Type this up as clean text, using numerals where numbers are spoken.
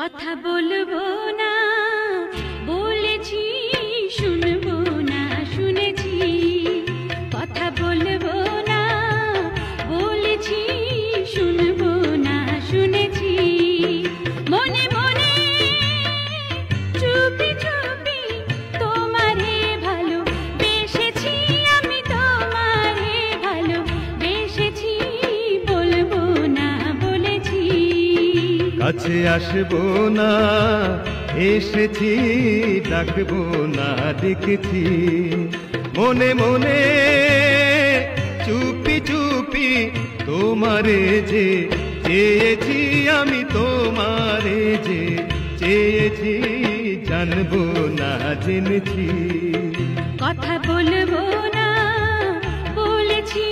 কথা বলবো না বলেছি, শুনবো না শুনেছি। কথা বলবো না বলেছি, শুনবো না শুনেছি। মনে মনে চুপি চুপি তোমারে ভালো বেসেছি, আমি তোমারে ভালো বেসেছি। বলবো না বলেছি, কাছে আসবো না এসেছি, ডাকবো না ডেকেছি। মনে মনে চুপি চুপি তোমারে যে চেয়েছি, আমি তোমারে যে চেয়েছি, জানবো না জেনেছি। কথা বলবো না বলেছি,